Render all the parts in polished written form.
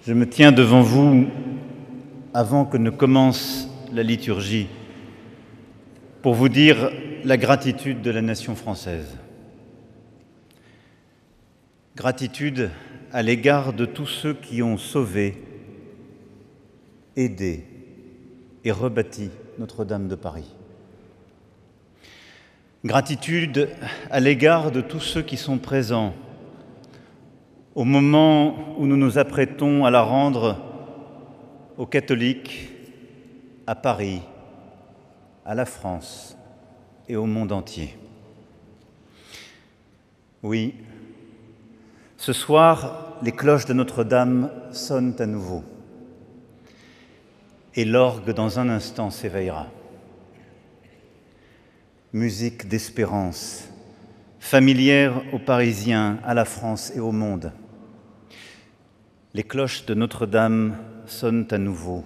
Je me tiens devant vous avant que ne commence la liturgie pour vous dire la gratitude de la nation française. Gratitude à l'égard de tous ceux qui ont sauvé, aidé et rebâti Notre-Dame de Paris. Gratitude à l'égard de tous ceux qui sont présents au moment où nous nous apprêtons à la rendre aux catholiques, à Paris, à la France et au monde entier. Oui, ce soir, les cloches de Notre-Dame sonnent à nouveau et l'orgue dans un instant s'éveillera. Musique d'espérance, familière aux Parisiens, à la France et au monde. Les cloches de Notre-Dame sonnent à nouveau,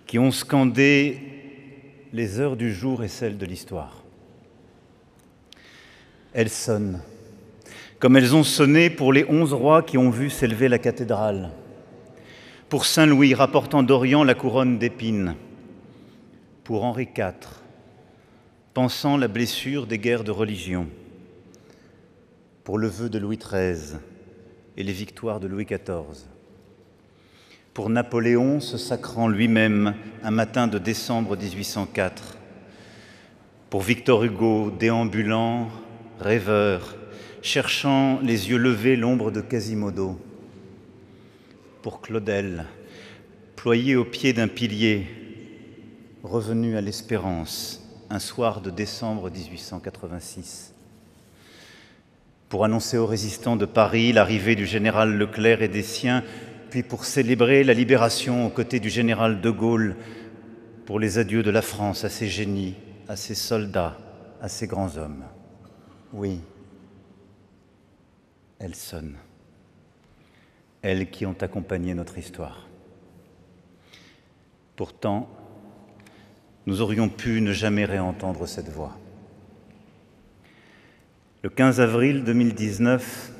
qui ont scandé les heures du jour et celles de l'histoire. Elles sonnent, comme elles ont sonné pour les 11 rois qui ont vu s'élever la cathédrale, pour Saint Louis rapportant d'Orient la couronne d'épines, pour Henri IV, pensant la blessure des guerres de religion, pour le vœu de Louis XIII et les victoires de Louis XIV, pour Napoléon se sacrant lui-même un matin de décembre 1804, pour Victor Hugo déambulant, rêveur, cherchant les yeux levés l'ombre de Quasimodo, pour Claudel, ployé au pied d'un pilier, revenu à l'espérance un soir de décembre 1886, pour annoncer aux résistants de Paris l'arrivée du général Leclerc et des siens, puis pour célébrer la libération aux côtés du général de Gaulle, pour les adieux de la France à ses génies, à ses soldats, à ses grands hommes. Oui, elles sonnent, elles qui ont accompagné notre histoire. Pourtant, nous aurions pu ne jamais réentendre cette voix. Le 15 avril 2019,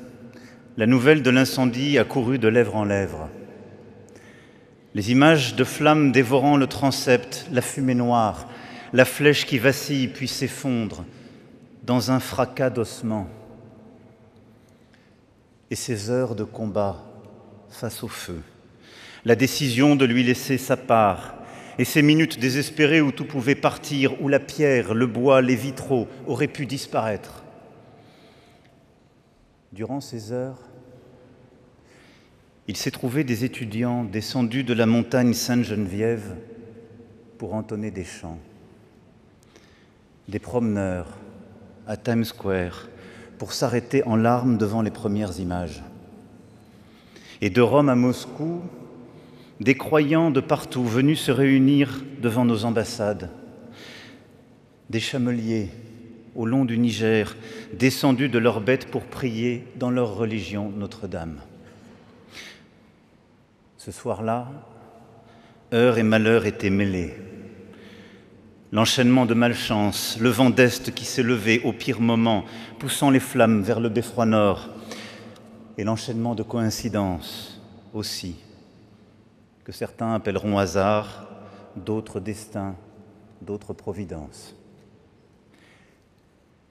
la nouvelle de l'incendie a couru de lèvre en lèvre. Les images de flammes dévorant le transept, la fumée noire, la flèche qui vacille puis s'effondre dans un fracas d'ossements. Et ces heures de combat face au feu, la décision de lui laisser sa part, et ces minutes désespérées où tout pouvait partir, où la pierre, le bois, les vitraux auraient pu disparaître. Durant ces heures, il s'est trouvé des étudiants descendus de la montagne Sainte-Geneviève pour entonner des chants, des promeneurs à Times Square pour s'arrêter en larmes devant les premières images. Et de Rome à Moscou, des croyants de partout venus se réunir devant nos ambassades, des chameliers au long du Niger, descendus de leurs bêtes pour prier dans leur religion Notre-Dame. Ce soir-là, heure et malheur étaient mêlés. L'enchaînement de malchance, le vent d'Est qui s'est levé au pire moment, poussant les flammes vers le beffroi nord, et l'enchaînement de coïncidences aussi, que certains appelleront hasard, d'autres destin, d'autres providence.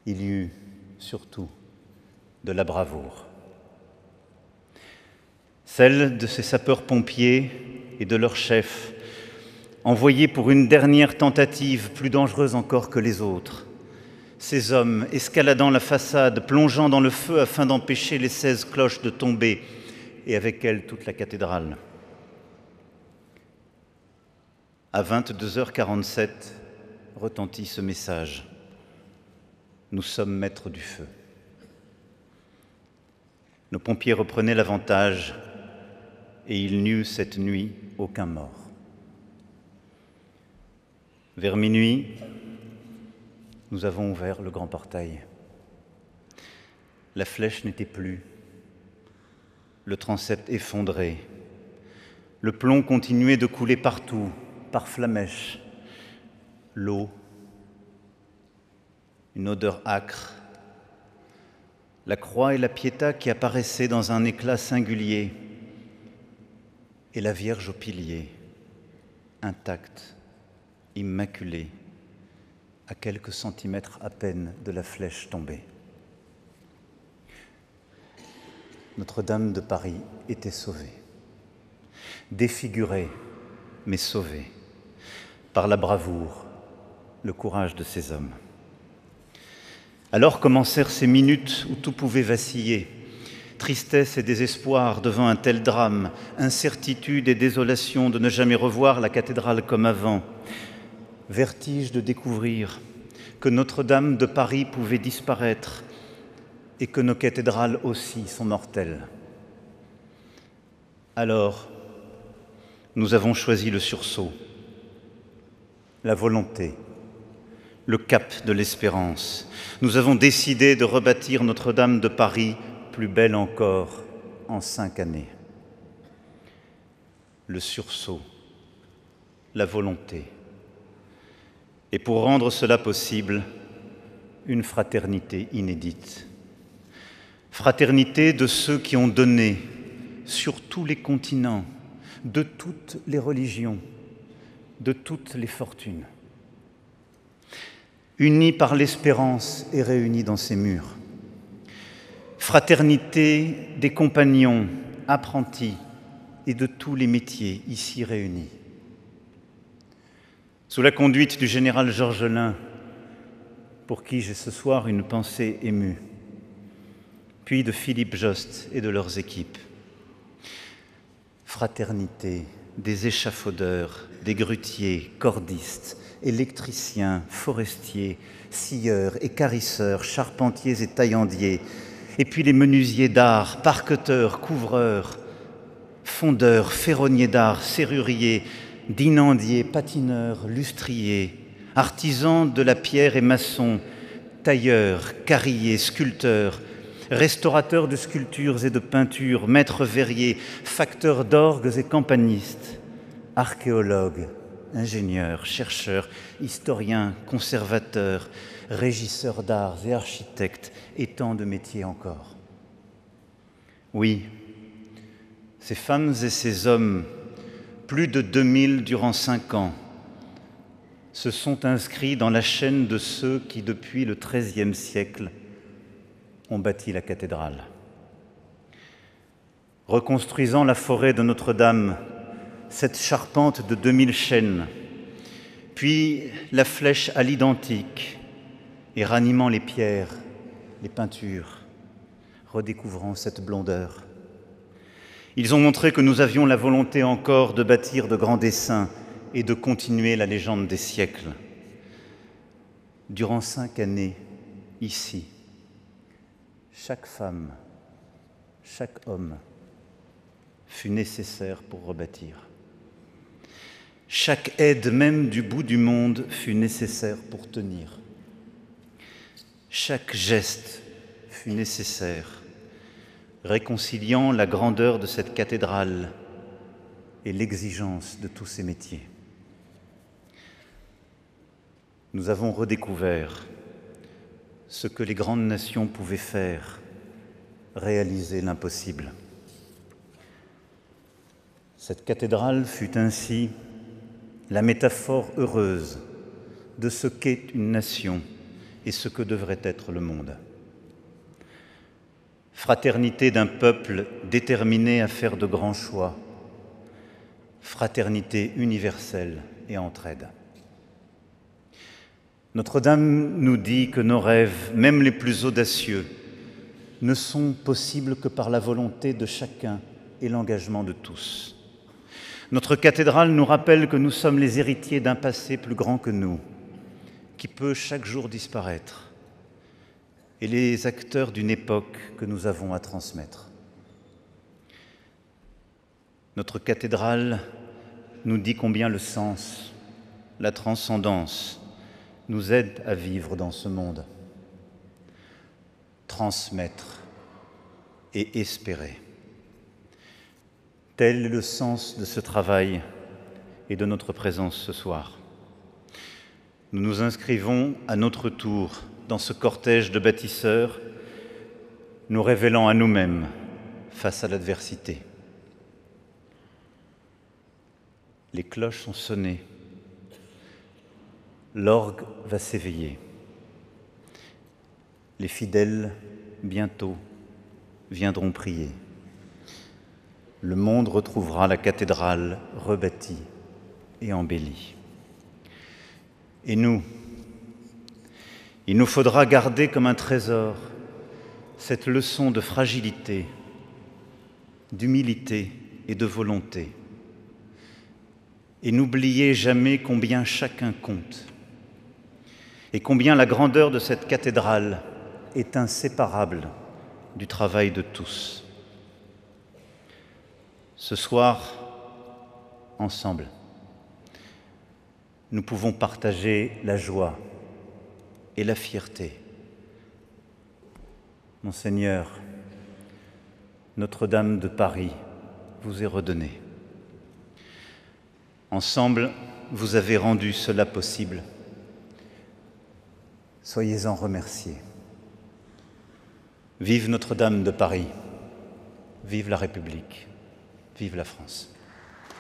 Il y eut surtout de la bravoure. Celle de ces sapeurs-pompiers et de leurs chefs, envoyés pour une dernière tentative plus dangereuse encore que les autres. Ces hommes escaladant la façade, plongeant dans le feu afin d'empêcher les 16 cloches de tomber, et avec elles toute la cathédrale. À 22h47, retentit ce message. Nous sommes maîtres du feu. Nos pompiers reprenaient l'avantage et il n'y eut cette nuit aucun mort. Vers minuit, nous avons ouvert le grand portail. La flèche n'était plus, le transept effondré. Le plomb continuait de couler partout, par flamèche. L'eau, une odeur âcre, la croix et la piéta qui apparaissaient dans un éclat singulier, et la Vierge au pilier, intacte, immaculée, à quelques centimètres à peine de la flèche tombée. Notre-Dame de Paris était sauvée, défigurée, mais sauvée, par la bravoure, le courage de ces hommes. Alors commencèrent ces minutes où tout pouvait vaciller, tristesse et désespoir devant un tel drame, incertitude et désolation de ne jamais revoir la cathédrale comme avant, vertige de découvrir que Notre-Dame de Paris pouvait disparaître et que nos cathédrales aussi sont mortelles. Alors, nous avons choisi le sursaut, la volonté, le cap de l'espérance. Nous avons décidé de rebâtir Notre-Dame de Paris plus belle encore en 5 années. Le sursaut, la volonté. Et pour rendre cela possible, une fraternité inédite. Fraternité de ceux qui ont donné sur tous les continents, de toutes les religions, de toutes les fortunes. Unis par l'espérance et réunis dans ces murs. Fraternité des compagnons, apprentis et de tous les métiers ici réunis. Sous la conduite du général Georgelin, pour qui j'ai ce soir une pensée émue, puis de Philippe Jost et de leurs équipes. Fraternité des échafaudeurs, des grutiers, cordistes, électriciens, forestiers, scieurs, équarrisseurs, charpentiers et taillandiers, et puis les menuisiers d'art, parqueteurs, couvreurs, fondeurs, ferronniers d'art, serruriers, dinandiers, patineurs, lustriers, artisans de la pierre et maçons, tailleurs, carriers, sculpteurs, restaurateurs de sculptures et de peintures, maîtres verriers, facteurs d'orgues et campanistes, archéologues, ingénieurs, chercheurs, historiens, conservateurs, régisseurs d'arts et architectes, et tant de métiers encore. Oui, ces femmes et ces hommes, plus de 2000 durant 5 ans, se sont inscrits dans la chaîne de ceux qui, depuis le XIIIe siècle, ont bâti la cathédrale. Reconstruisant la forêt de Notre-Dame, cette charpente de 2000 chênes, puis la flèche à l'identique, et ranimant les pierres, les peintures, redécouvrant cette blondeur. Ils ont montré que nous avions la volonté encore de bâtir de grands dessins et de continuer la légende des siècles. Durant 5 années, ici, chaque femme, chaque homme fut nécessaire pour rebâtir. Chaque aide, même du bout du monde, fut nécessaire pour tenir. Chaque geste fut nécessaire, réconciliant la grandeur de cette cathédrale et l'exigence de tous ces métiers. Nous avons redécouvert ce que les grandes nations pouvaient faire, réaliser l'impossible. Cette cathédrale fut ainsi la métaphore heureuse de ce qu'est une nation et ce que devrait être le monde. Fraternité d'un peuple déterminé à faire de grands choix, fraternité universelle et entraide. Notre-Dame nous dit que nos rêves, même les plus audacieux, ne sont possibles que par la volonté de chacun et l'engagement de tous. Notre cathédrale nous rappelle que nous sommes les héritiers d'un passé plus grand que nous, qui peut chaque jour disparaître, et les acteurs d'une époque que nous avons à transmettre. Notre cathédrale nous dit combien le sens, la transcendance, nous aident à vivre dans ce monde. Transmettre et espérer. Tel est le sens de ce travail et de notre présence ce soir. Nous nous inscrivons à notre tour dans ce cortège de bâtisseurs, nous révélant à nous-mêmes face à l'adversité. Les cloches sont sonnées. L'orgue va s'éveiller. Les fidèles, bientôt, viendront prier. Le monde retrouvera la cathédrale rebâtie et embellie. Et nous, il nous faudra garder comme un trésor cette leçon de fragilité, d'humilité et de volonté. Et n'oubliez jamais combien chacun compte et combien la grandeur de cette cathédrale est inséparable du travail de tous. Ce soir, ensemble, nous pouvons partager la joie et la fierté. Monseigneur, Notre-Dame de Paris vous est redonnée. Ensemble, vous avez rendu cela possible. Soyez-en remerciés. Vive Notre-Dame de Paris, vive la République, vive la France.